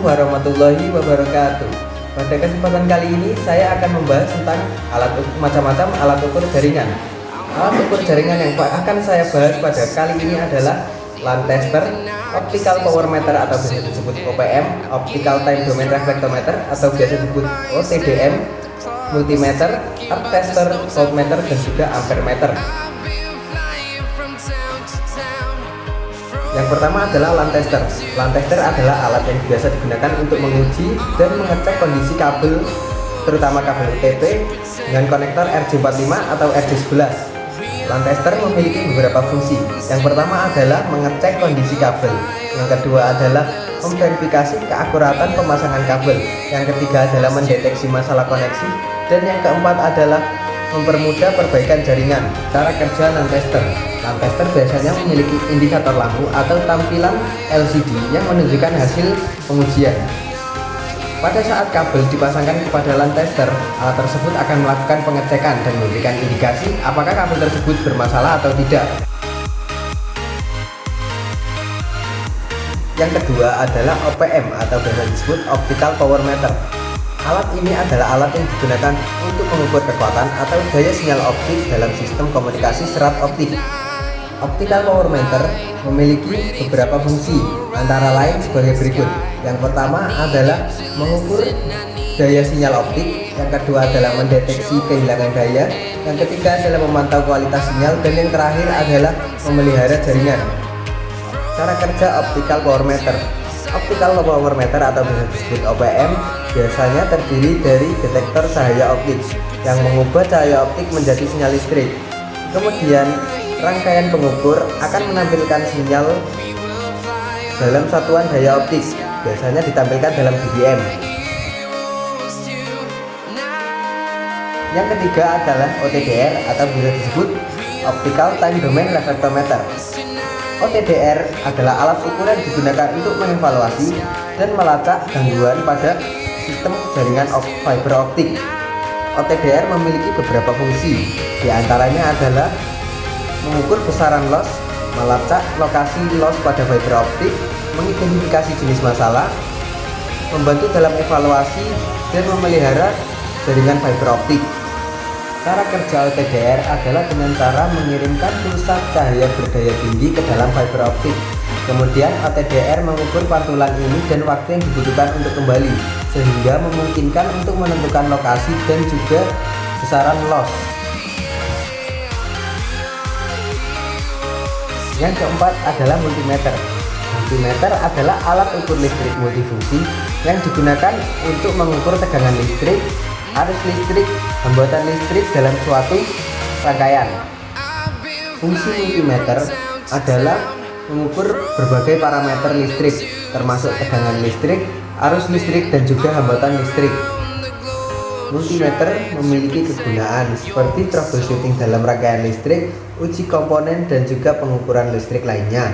Assalamualaikum warahmatullahi wabarakatuh. Pada kesempatan kali ini saya akan membahas tentang macam-macam alat ukur jaringan. Alat ukur jaringan yang akan saya bahas pada kali ini adalah LAN tester, optical power meter atau biasa disebut OPM, optical time domain reflectometer atau biasa disebut OTDM, multimeter, arc tester, voltmeter dan juga ampere meter. Yang pertama adalah LAN tester. LAN tester adalah alat yang biasa digunakan untuk menguji dan mengecek kondisi kabel, terutama kabel UTP dengan konektor RJ45 atau RJ11. LAN tester memiliki beberapa fungsi. Yang pertama adalah mengecek kondisi kabel. Yang kedua adalah memverifikasi keakuratan pemasangan kabel. Yang ketiga adalah mendeteksi masalah koneksi. Dan yang keempat adalah mempermudah perbaikan jaringan. Cara kerja LAN tester. LAN tester biasanya memiliki indikator lampu atau tampilan LCD yang menunjukkan hasil pengujian. Pada saat kabel dipasangkan kepada LAN tester, alat tersebut akan melakukan pengecekan dan memberikan indikasi apakah kabel tersebut bermasalah atau tidak. Yang kedua adalah OPM atau biasa disebut optical power meter. Alat ini adalah alat yang digunakan untuk mengukur kekuatan atau daya sinyal optik dalam sistem komunikasi serat optik. Optical power meter memiliki beberapa fungsi, antara lain sebagai berikut. Yang pertama adalah mengukur daya sinyal optik, yang kedua adalah mendeteksi kehilangan daya, yang ketiga adalah memantau kualitas sinyal, dan yang terakhir adalah memelihara jaringan. Cara kerja optical power meter. Optical power meter atau bisa disebut OPM biasanya terdiri dari detektor cahaya optik yang mengubah cahaya optik menjadi sinyal listrik. Kemudian rangkaian pengukur akan menampilkan sinyal dalam satuan daya optik, biasanya ditampilkan dalam dBm. Yang ketiga adalah OTDR atau bisa disebut optical time domain reflectometer. OTDR adalah alat ukur yang digunakan untuk mengevaluasi dan melacak gangguan pada sistem jaringan fiber optik. OTDR memiliki beberapa fungsi, diantaranya adalah mengukur besaran loss, melacak lokasi loss pada fiber optik, mengidentifikasi jenis masalah, membantu dalam evaluasi, dan memelihara jaringan fiber optik. Cara kerja OTDR adalah dengan cara mengirimkan pulsa cahaya berdaya tinggi ke dalam fiber optik. Kemudian OTDR mengukur pantulan ini dan waktu yang dibutuhkan untuk kembali, sehingga memungkinkan untuk menentukan lokasi dan juga besaran loss. Yang keempat adalah multimeter. Multimeter adalah alat ukur listrik multifungsi yang digunakan untuk mengukur tegangan listrik, arus listrik, hambatan listrik dalam suatu rangkaian. Fungsi multimeter adalah mengukur berbagai parameter listrik, termasuk tegangan listrik, arus listrik, dan juga hambatan listrik. Multimeter memiliki kegunaan seperti troubleshooting dalam rangkaian listrik, uji komponen, dan juga pengukuran listrik lainnya.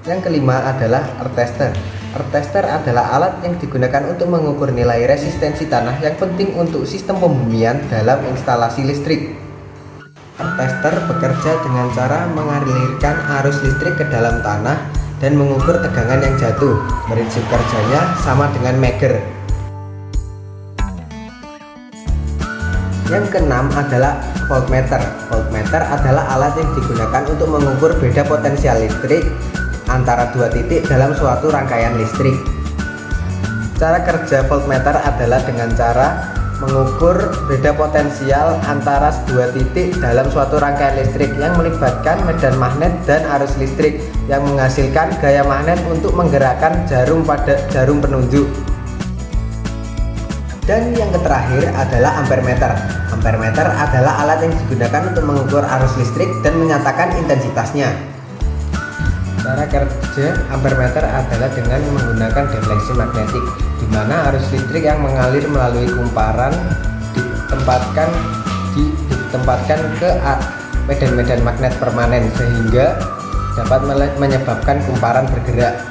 Yang kelima adalah arc tester. Arc tester adalah alat yang digunakan untuk mengukur nilai resistensi tanah yang penting untuk sistem pembumian dalam instalasi listrik. Arc tester bekerja dengan cara mengalirkan arus listrik ke dalam tanah dan mengukur tegangan yang jatuh. Prinsip kerjanya sama dengan Megger. Yang keenam adalah voltmeter. Voltmeter adalah alat yang digunakan untuk mengukur beda potensial listrik antara dua titik dalam suatu rangkaian listrik. Cara kerja voltmeter adalah dengan cara mengukur beda potensial antara dua titik dalam suatu rangkaian listrik yang melibatkan medan magnet dan arus listrik yang menghasilkan gaya magnet untuk menggerakkan jarum pada jarum penunjuk. Dan yang terakhir adalah ampere meter. Ampere meter adalah alat yang digunakan untuk mengukur arus listrik dan menyatakan intensitasnya. Cara kerja ampere meter adalah dengan menggunakan defleksi magnetik, di mana arus listrik yang mengalir melalui kumparan ditempatkan ke medan-medan magnet permanen sehingga dapat menyebabkan kumparan bergerak.